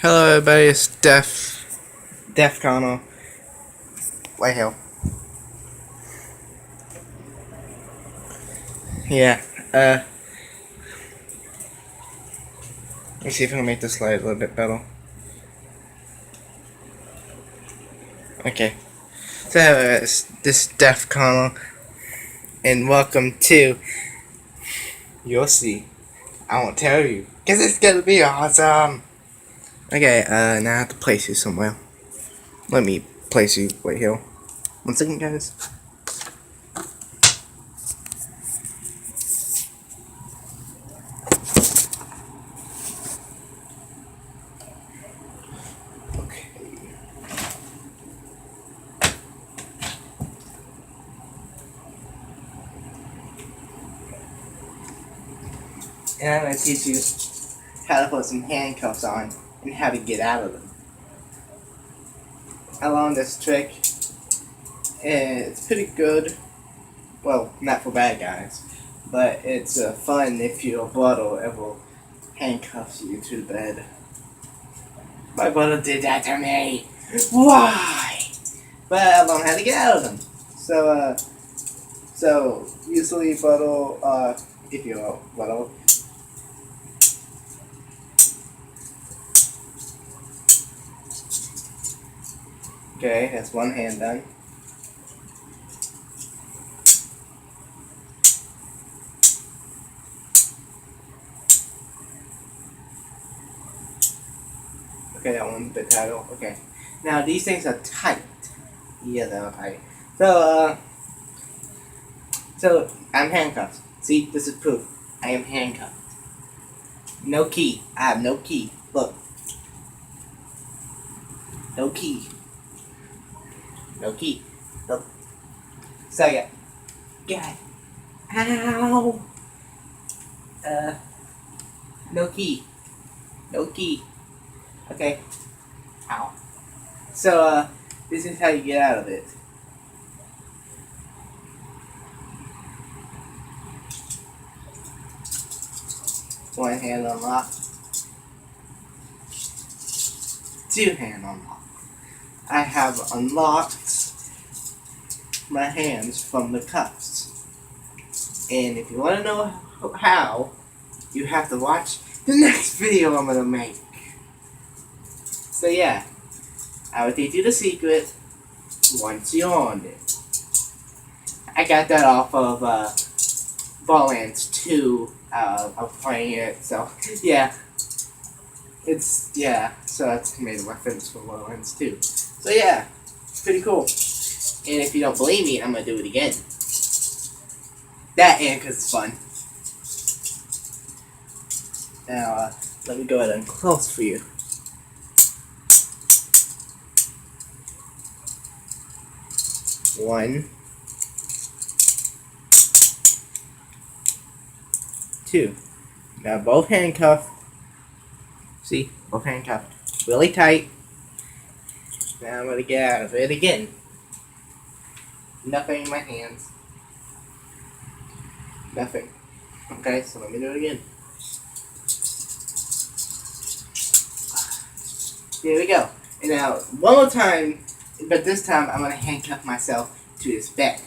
Hello everybody, it's Def Connell. White Hill. Yeah, let's see if I can make this light a little bit better. Okay. So this is Def Connell, and welcome to, you'll see, I won't tell you, cause it's gonna be awesome! Okay, now I have to place you somewhere. Let me place you, White Hill. 1 second, guys. Okay. And I'm gonna teach you how to put some handcuffs on and how to get out of them. I learned this trick, and it's pretty good. Well, not for bad guys, but it's fun if your brother ever handcuffs you to the bed. My brother did that to me. Why? But I learned how to get out of them. So usually brother, if you're brother. Okay, that's one hand done. Okay, that one's a bit tighter. Okay. Now these things are tight. Yeah, they're tight. So I'm handcuffed. See, this is proof. I am handcuffed. No key. I have no key. Look. No key. No key. Look. So yeah. God. Ow. No key. No key. Okay. Ow. So this is how you get out of it. One hand unlock. Two hand unlock. I have unlocked my hands from the cuffs. And if you want to know how, you have to watch the next video I'm going to make. So yeah, I will teach you the secret once you're on it. I got that off of Borderlands 2 of playing it, so yeah. So that's made weapons for Borderlands 2. So yeah, it's pretty cool. And if you don't believe me, I'm gonna do it again. That and because it's fun. Now, let me go ahead and close for you. One, two. Now both handcuffed. See, both handcuffed. Really tight. Now I'm gonna get out of it again. Nothing in my hands. Nothing. Okay, so let me do it again. Here we go. And now, one more time, but this time I'm gonna handcuff myself to this bed.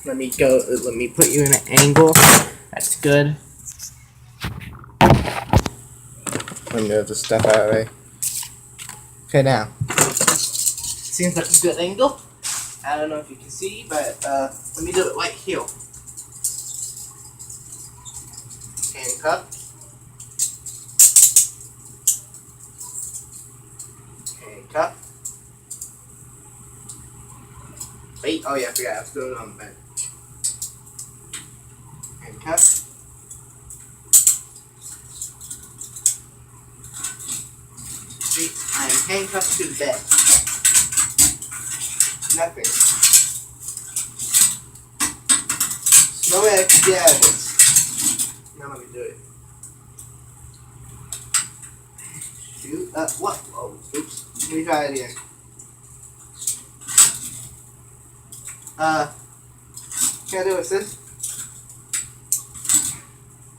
Let me put you in an angle. That's good. Let me move the stuff out of the way. Okay, now. Seems like a good angle. I don't know if you can see, but let me do it right here. Handcuff. Handcuff. Wait, oh yeah, I forgot. I was doing it on the bed. Handcuff. See, I am handcuffed to the bed. Nothing. No way I can get out of this. Now let me do it. Shoot. What? Oh, oops. Let me try it again. Can I do this? I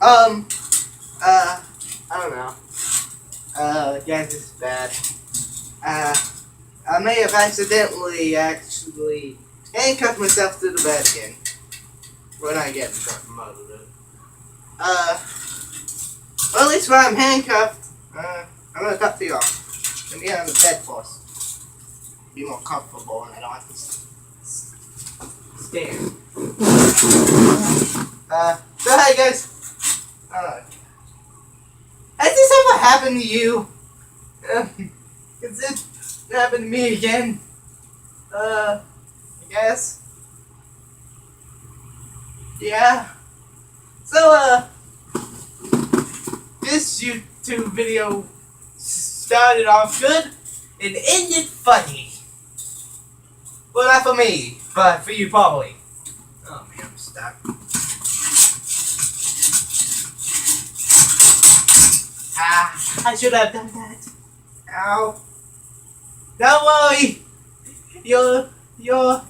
don't know. Guys, this is bad. I may have accidentally actually handcuffed myself to the bed again. We're not getting something out of it. Well, at least when I'm handcuffed, I'm gonna talk to y'all. Let me get on the bed first. Be more comfortable and I don't have to stand. So hi guys. Has this ever happened to you? Is it happened to me again? I guess. Yeah. So, this YouTube video started off good and ended funny. Well, not for me, but for you probably. Oh man, I'm stuck. I should have done that. Ow. Don't worry. Your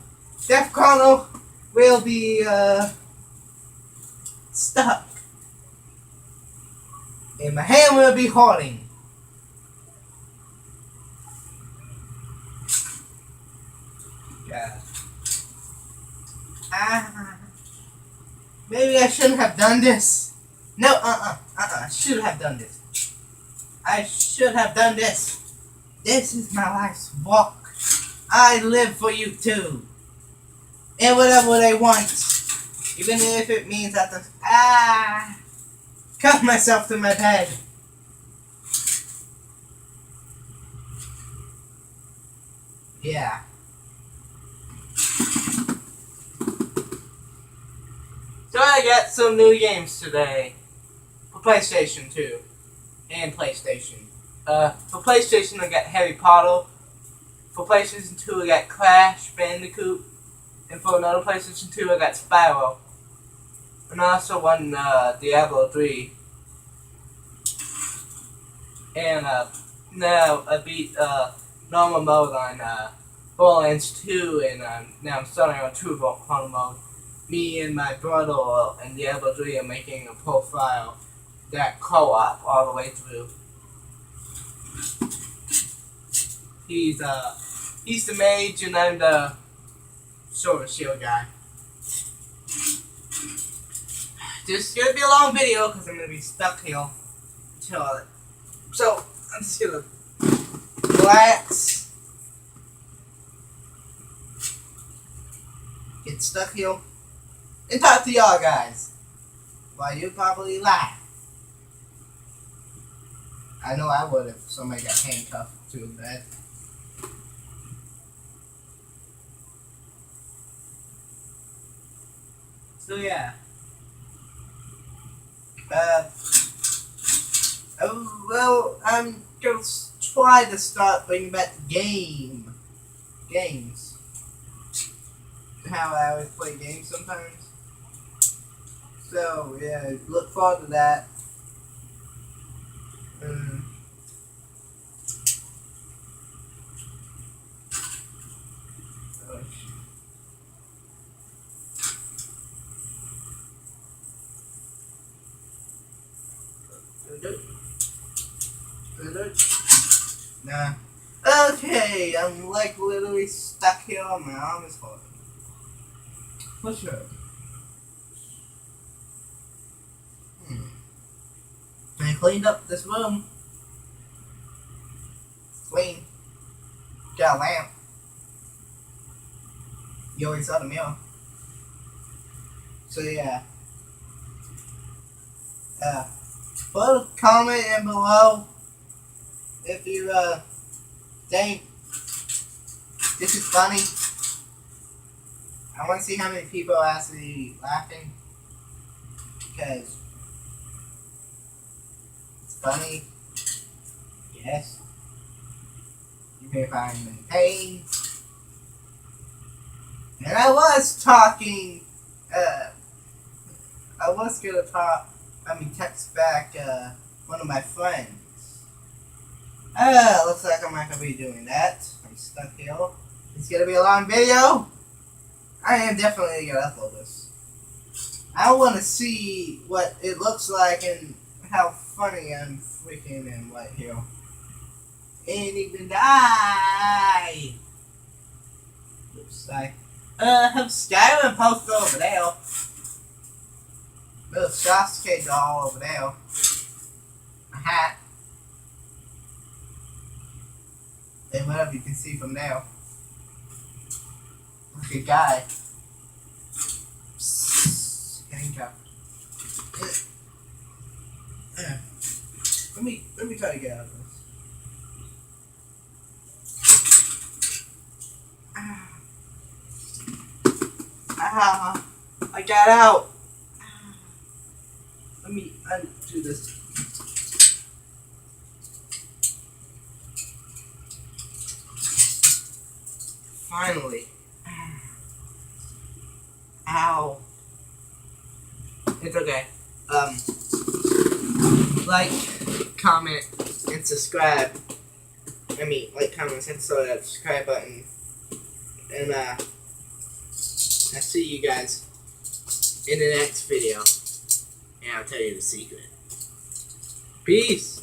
death chrono will be stuck. And my hand will be hurting. Yeah. Maybe I shouldn't have done this. No, I should have done this. I should have done this. This is my life's walk. I live for you too. And whatever they want. Even if it means I have to cuff myself to my bed. Yeah. So I got some new games today. For PlayStation 2. And PlayStation. For PlayStation I got Harry Potter. For PlayStation 2 I got Crash Bandicoot. And for another PlayStation 2 I got Spyro. And I also won Diablo 3. And now I beat normal mode on Borderlands 2 and now I'm starting on True Hunter mode. Me and my brother and Diablo 3 are making a profile that co-op all the way through. He's the mage and I'm the sword shield guy. This is gonna be a long video because I'm gonna be stuck here until it. So I'm just gonna relax, get stuck here, and talk to y'all guys. While you probably laugh. I know I would if somebody got handcuffed to a bed. So yeah. Well, I'm gonna try to start bringing back games. How I always play games sometimes. So yeah, look forward to that. Nah. Okay, I'm like literally stuck here on my arm is hard. For sure. I cleaned up this room. Clean. Got a lamp. You already saw the mirror. So yeah. Put a comment in below if you think this is funny. I want to see how many people are actually laughing because it's funny. Yes. Even if I'm in pain. And I was talking. I was gonna text back one of my friends. Looks like I'm not gonna be doing that. I'm stuck here. It's gonna be a long video. I am definitely gonna upload this. I want to see what it looks like and how funny I'm freaking am right here. And you can die! Oops, I have Skyrim poster over there. Little Sasuke doll over there. A hat. And whatever you can see from there. Like a guy. Handcuff. Let me try to get out of this. I got out. Let me undo this. Finally. Ow. It's okay. Like, comment, and subscribe. Like, comment, and subscribe button. And, I'll see you guys in the next video. And I'll tell you the secret. Peace!